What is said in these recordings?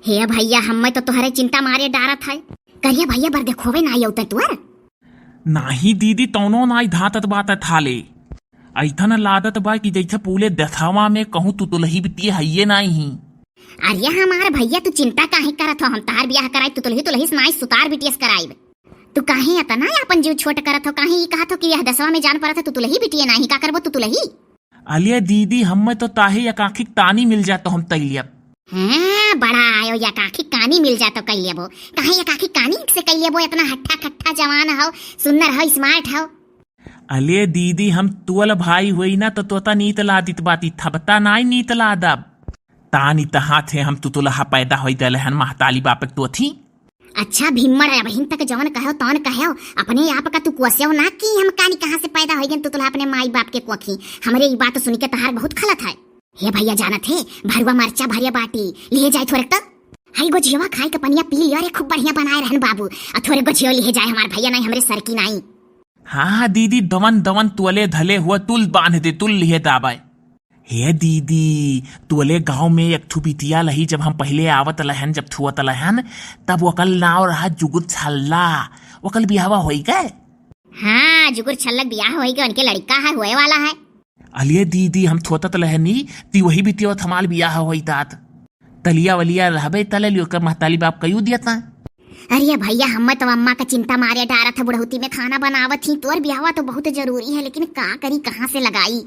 हे भैया हमें तो तुहरे चिंता मारे डारत है। करिया भैया बर देखोवे ना आउत तुअर। नाही दीदी तौनो नाई धातत बात थाले ऐथन लादत बा कि जैसे पूले दथावा में कहूँ तू तुलही बितिये हइये नाई ही। अरे हमार भैया तू चिंता काहे करत हो? हम तार ब्याह कराई तू तुलही नाई सुतार बिटियस कराई। तू काहे अतना अपन जीव छोट करत हो? काहे ई कहत हो कि यह दसवा में जान परत है तू तुलही बिटिये नाही का करबो तू तुलही? अलिया दीदी हमें तो ताहे एकाखिक तानी मिल जाए तो हम तैलियब। हाँ बड़ा आयो या काखी कानी मिल जातो कहिएबो। काहे या काखी कानी से कहिएबो? इतना हट्ठा कट्ठा जवान हो, सुंदर हो, स्मार्ट हो। अले दीदी हम तुअल भाई हुई ना तो तोता नीत लादित बाती थबता नाई नीत लादब तानी तहा थे हम तू तुलहा पैदा होई दलहन महताली बापक तो थी। अच्छा भीमड़ है बहिन तक जवन कहो तौन कहो अपने आप का तू कुसियो ना कि हम कानी कहाँ से पैदा होई गन तू तुलहा अपने माई बाप के कुखी। हमरे ई बात सुन के तहार बहुत खलत है। हे भैया जानत है भरुआ मरचा भरिया बाटी लिए जाए थोड़े तक हाई गोजिया खाए के पनिया पी लिया रे खूब बढ़िया बनाए रहन बाबू। और थोड़े गोजियो लिए जाए हमार भैया नहीं हमरे सर की नहीं। हाँ दीदी दवन दवन तुअले धले हुआ तुल बांध दे तुल लिए दाबाए। हे दीदी तुअले गांव में एक ठू बिटिया लही जब हम पहले आवत लहन जब थुअत लहन तब वकल नाव रहा जुगुर छल्ला वकल बिहावा होई गए। हाँ जुगुर छल्लक बियाह होई गए उनके लड़का है हुए वाला है। अलिए दीदी हम थोतत लहनी ती वही बिटिया थमाल बियाह होई तात तलिया वलिया रहबे तले लियो कर महताली बाप कयू दियता। अरे भैया हम तो अम्मा का चिंता मारे डारा था बुढ़ौती में खाना बनावत थी तोर ब्याहवा तो बहुत जरूरी है लेकिन का करी कहाँ से लगाई।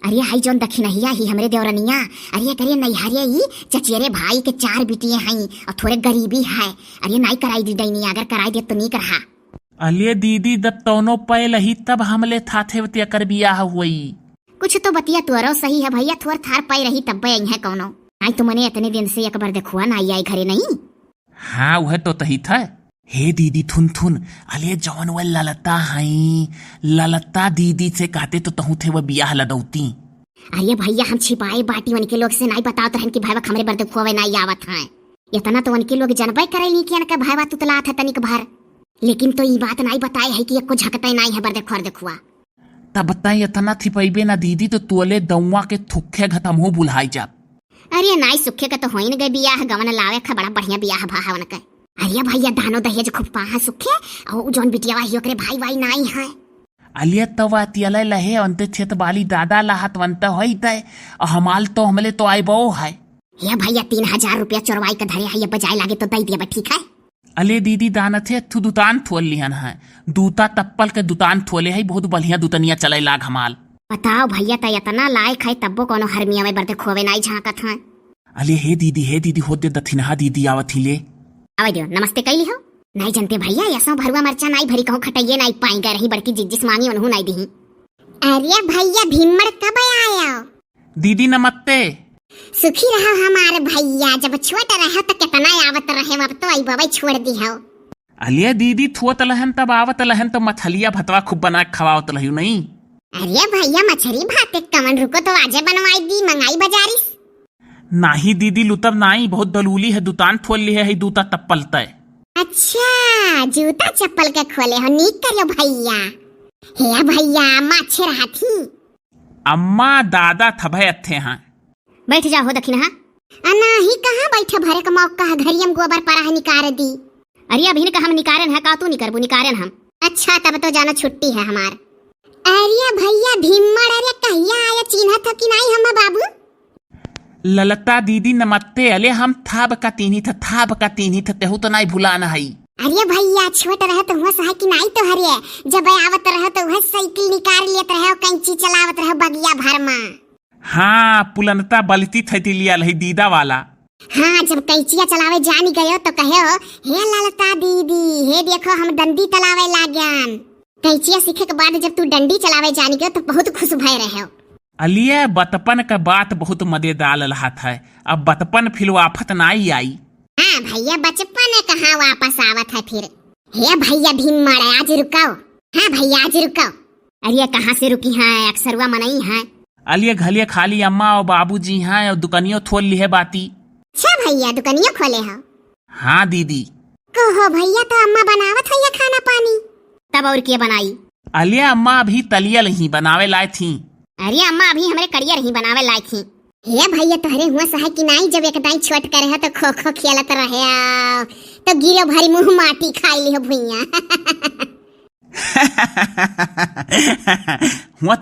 अरे हाई जोन दक्षिणहिया ही हमरे देवरनिया अरे करिए नैहरिया ही चचेरे भाई के 4 बिटिया हैं और थोड़े गरीबी है। अरे नहीं कराई दी दैनी अगर कराई दे तो नहीं करहा। अलिए दीदी जब तौनो पै लही तब हमले थाथे वतिया कर बियाह हुई। कुछ तो बतिया तुअरो सही है भैया थोर थार पाई रही तब आई है कौनो आई तो मने इतने दिन से एक बार देखुआ ना आई घरे नहीं। हाँ वह तो तही था। हे दीदी थुन थुन अले जवन वह ललता हई ललता दीदी से कहते तो तहु थे वह बियाह लदौती। अरे भैया हम छिपाए बाटी उनके लोग से नहीं बताओ रहन कि भाईवा हमरे बर देखुआ नहीं आवत है। इतना तो उनके लोग जनबे करे ली कि इनका भाईवा तुतला था तनिक भर लेकिन तो ये बात नहीं बताए है कि एको झकते नहीं है बर देखुआ। तब बताई इतना थिपैबे ना दीदी तो तुअले दउआ के थुखे घतम हो बुलाई जा। अरे नाई सुखे का तो हो न गए बियाह गवन लावे खा बड़ा बढ़िया बियाह भा उनका। अरे भैया दानो दहेज खूब पाहा सुखे और जोन बिटिया ही ओकरे भाई भाई नाई है। अलिया तवा तियले लहे अंते छेत बाली दादा लाहत वंत होई तय हमाल तो हमले तो आइबो है। ये भैया 3000 रुपया चोरवाई का धरे है बजाय लागे तो दई दिया ठीक है। अले दीदी दान थे थु दुकान थोल लिहन है दूता तप्पल के दुकान थोले है बहुत बढ़िया दुतनिया चले लाग हमाल। बताओ भैया त इतना लायक है तब्बो कोनो हरमिया में बरते खोवे नहीं झांकत है। अले हे दीदी हो दे दथिनहा दीदी आवत ही ले आवे दियो नमस्ते कैली हो। नहीं जानते भैया ऐसा भरुआ मरचा नहीं भरी कहूं खटाइए नहीं पाएंगे रही बड़की जिस मांगी उन्हों नहीं दी। अरे भैया भीमड़ कब आया? दीदी नमस्ते। सुखी रहो हमारे भैया जब छोटा रहो तो कितना आवत रहे अब तो आई बाबा छोड़ दी हो। अलिया दीदी थुअत लहन तब आवत लहन तो मछलिया भतवा खूब बना खवावत लहू नहीं। अरे भैया मछली भाते कमन रुको तो आजे बनवाई दी मंगाई बाजारिस। नाही दीदी लुतब नाही बहुत दलूली है दुकान थोल ली है जूता तप्पल तय। अच्छा जूता चप्पल के खोले हो नीक करियो भैया। हे भैया माछे रही अम्मा दादा थभे अथे हाँ बैठ जाओ दखिनहा। नहीं कहाँ बैठे भरे का मौका है घरियम गोबर पर निकार दी। अरे अभी का हम निकारन है का तू नहीं करबू निकारन हम। अच्छा तब तो जाना छुट्टी है हमार। अरे भैया भीमड़ अरे कहिया आया चिन्ह था कि नहीं हम बाबू? ललता दीदी नमस्ते। अले हम थाब का तीनी था तेहू तो नहीं भुलाना है। अरे भैया छोट रहे तो हुआ सहा कि नहीं तो हरे जब आवत रहे तो वह साइकिल निकाल लेत रहे कैंची चलावत रहे बगिया भर में। हाँ पुलनता बलती थी लिया लही दीदा वाला। हाँ जब कैंचिया चलावे जानी गयो तो कहे हे ललता दीदी हे देखो हम डंडी चलावे लाग्यान। कैंचिया सीखे के बाद जब तू डंडी चलावे जानी गयो तो बहुत खुश भय रहे। अलिए बचपन का बात बहुत मजेदार रहा था अब बचपन फिर वापस नहीं आई। हाँ भैया बचपन कहाँ वापस आवत है फिर। हे भैया भीमड़ आज रुकाओ। हाँ भैया आज रुकाओ। अरे कहाँ से रुकी है अक्सरुआ मनई है। अलिए घलिए खाली अम्मा और बाबूजी हैं और दुकानियों थोल ली है बाती। अच्छा भैया दुकानियों खोले हो? हाँ दीदी। कहो भैया तो अम्मा बनावत है खाना पानी तब और क्या बनाई? अलिया अम्मा अभी तलिया नहीं बनावे लाए थी। अरे अम्मा अभी हमारे करियर ही बनावे लायक थी। हे भैया तोहरे हुआ सहाय कि नहीं जब एक दाई छोट करे हो तो खो खो खेलत रहे आओ तो गिरो भरी मुंह माटी खाई लियो भुइया। हुआ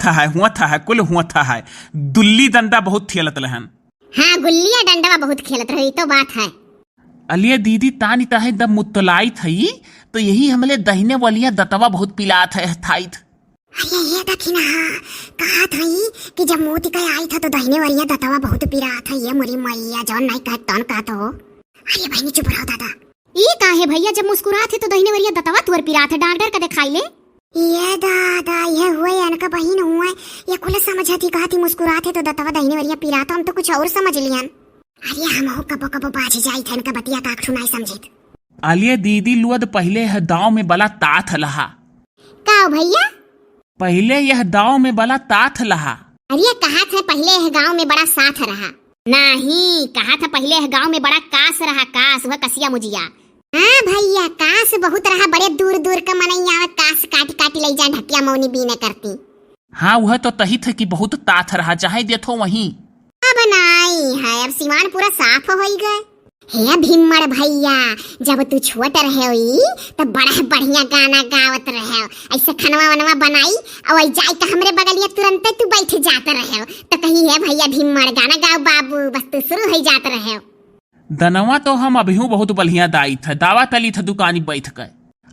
था कुल हुआ था दुल्ली डंडा बहुत खेलत रहन। हाँ गुल्लिया डंडवा बहुत खेलत रही तो बात है। अलिए दीदी तानी ताहे दब मुतलाई थई तो यही हमले दहीने वालिया दतवा बहुत पिलात है थाई। अरे ये देखी ना कहा था कि जब मोती का आई था तो दहीने वालिया दतवा बहुत पिरा था। ये मुरी मैया जौन नहीं कह तौन कहा तो। अरे बहनी चुप रहो दादा। ये काहे भैया जब मुस्कुराते तो दहीने वालिया दतवा तुअर पिरा था डॉक्टर का दिखाई ले। ये दादा ये हुए अनका बहन हुआ ये खुले समझती कहा थी मुस्कुराते तो दतवा दहीने वालिया पिरा था हम तो कुछ और समझ लियन। अरे हम हो कबो कबो बाज जाई थे इनका बतिया का सुनाई समझित। अलिए दीदी लुअद पहले है दाव में बला तात लहा। का भैया पहले यह दाव में बला तात लहा। अरे कहा था पहले यह गांव में बड़ा साथ रहा। नहीं कहा था पहले यह गांव में बड़ा कास रहा। कास वह कसिया मुजिया। हाँ भैया कास बहुत रहा बड़े दूर दूर का मनई आवत कास काटी काटी ले जा ढकिया मौनी बीने करती। हाँ वह तो तही थे कि बहुत तात रहा जहाँ देखो वहीं। अब नहीं है अब सिवान पूरा साफ हो गए। हे भीमड़ भैया जब तू छोट रहे हुई तो बड़ा बढ़िया गाना गावत रहे ऐसे खनवा वनवा बनाई और जाई तो हमरे बगलिया तुरंत तू बैठ जात रहे तो कही है भैया भीमड़ गाना गाओ बाबू बस तू शुरू हो जात रहे। दनवा तो हम अभी बहुत बढ़िया दाई था दावा तली था दुकानी बैठ गए।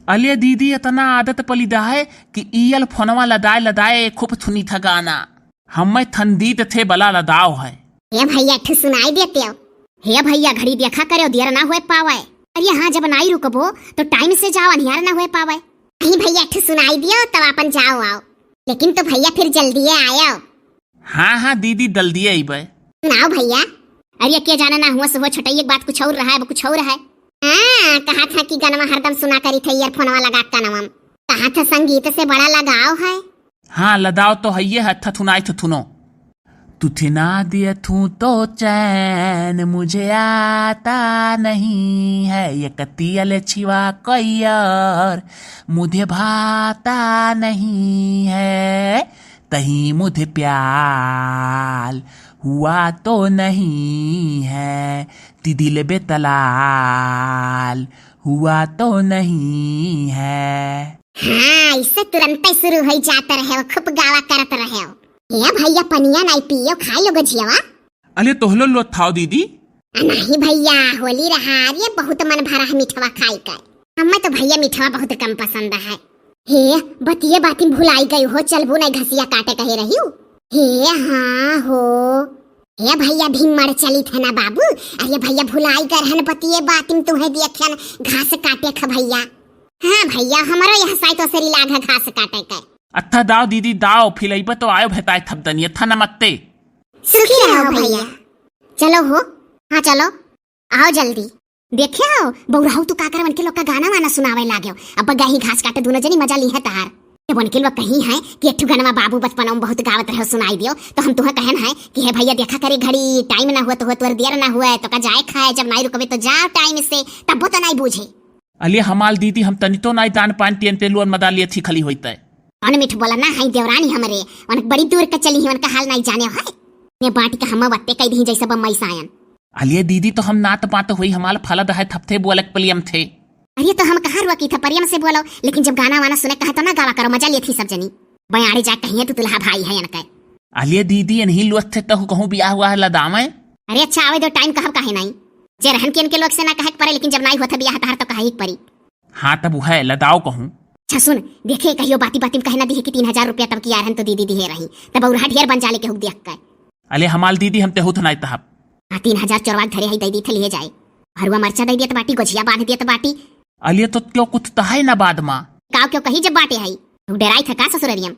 अलिए दीदी इतना आदत पलिदा है कि ईयल फोनवा लदाए लदाए खूब सुनी था गाना हमें ठंडीत थे बला लदाव है। हे भैया ठू सुनाई देते हो। हे भैया घड़ी देखा करे देर ना हुए पावे। अरे हाँ जब नहीं रुकबो तो टाइम से जाओ अंधियार ना हुए पावे। नहीं भैया ठू सुनाई दियो तब अपन जाओ आओ लेकिन तो भैया फिर जल्दी आयो। हाँ दीदी जल्दी आइबे। सुनाओ भैया। अरे क्या जाना ना हुआ सुबह छोटाई एक बात कुछ और रहा है वो कुछ और है। हाँ कहा था कि गनवा हरदम सुना करी थे ईयरफोन वाला लगा कनवा कहा था संगीत से बड़ा लगाव है। हाँ लदाव तो है ये है थुनाई थुनो तुझे ना दिया थू तो चैन मुझे आता नहीं है ये कतियल छिवा कोयर मुझे भाता नहीं है तही मुझे प्याल हुआ तो नहीं है दिल बेतलाल हुआ तो नहीं है। हाँ इससे तुरंत ही शुरू हो जाता रहे खूब गावा करत रहे। ये भैया पनिया नहीं पियो खाई लो गजियावा। अले तोहलो लो थाओ दीदी। नहीं भैया होली रहा ये बहुत मन भरा है मीठवा खाई कर। हमें तो भैया मीठवा बहुत कम पसंद है। हे बतिये बाती भुलाई गई हो चलबू नहीं घसिया काटे कहे रही हूँ। हे हाँ हो हे भैया भीमड़ चली थे ना बाबू। अरे भैया भुलाई कर हन बतिये बाती तुम्हें देखन घास काटे ख भैया। हाँ भैया हमारा यहाँ साई तो सरी लागा घास काटे का। अच्छा दाओ दीदी दाओ फिलइब तो आयो भेताए थपदनी था नमत्ते। सुखी रहो भैया। चलो हो हाँ चलो आओ जल्दी देखे आओ बहुराहू तू काकर मन के लोग का गाना वाना सुनावे लागे अब गाही घास काटे दोनों जनी मजा ली है तार तो बन के लोग कहीं है कि एक गनवा बाबू बचपन में बहुत गावत रहे सुनाई दियो तो हम तुम्हें कहन है कि हे भैया देखा करे घड़ी टाइम ना हुआ तो तुअर देर ना हुआ तो का जाए खाए जब नहीं रुकवे तो जाओ टाइम से तब तो नहीं बूझे। अलिए हमाल दीदी हम तनी तो नहीं दान पान तेन तेलुअन मदा लिए थी खली होता है। अन मिठ बोला ना हाई देवरानी हमरे उन बड़ी दूर का चली है उनका हाल नहीं जाने है ने बाटी का हम वत्ते कह दी जैसा बम्मई सायन। अलिए दीदी तो हम नात पात हुई हमाल फलद है थपथे बोलक पलियम थे। अरे तो हम कहाँ रुआ की था परियम से बोलो लेकिन जब गाना वाना सुने कहा तो ना गावा करो मजा लिए थी सब जनी बयाड़ी जा कहीं तो तुल्हा भाई है इनका। अलिए दीदी नहीं लुअत थे तो कहूँ ब्याह हुआ है लदाम है। अरे अच्छा आवे दो टाइम कहा कहे नहीं जे रहन के इनके लोग से ना कहे पड़े लेकिन जब नहीं हुआ था ब्याह तार तो कहे परी। हाँ तब है लदाओ कहूँ। अच्छा सुन देखे कहियो बाती बाती कहना दी कि 3000 रुपया तब की यार तो दीदी दी है रही तब और ढेर बन जाले के हुक देख कर। अले हमाल दीदी हम ते हुत नहीं तहब। हाँ 3000 चोरवा घरे ही दे दी थे लिए जाए हरुआ मरचा दे दिया तो बाटी गोझिया बांध दिया तो बाटी। अलिए तो क्यों कुछ तो है ना बाद माँ काव क्यों कही जब बाटे है डराई था का ससुररियम।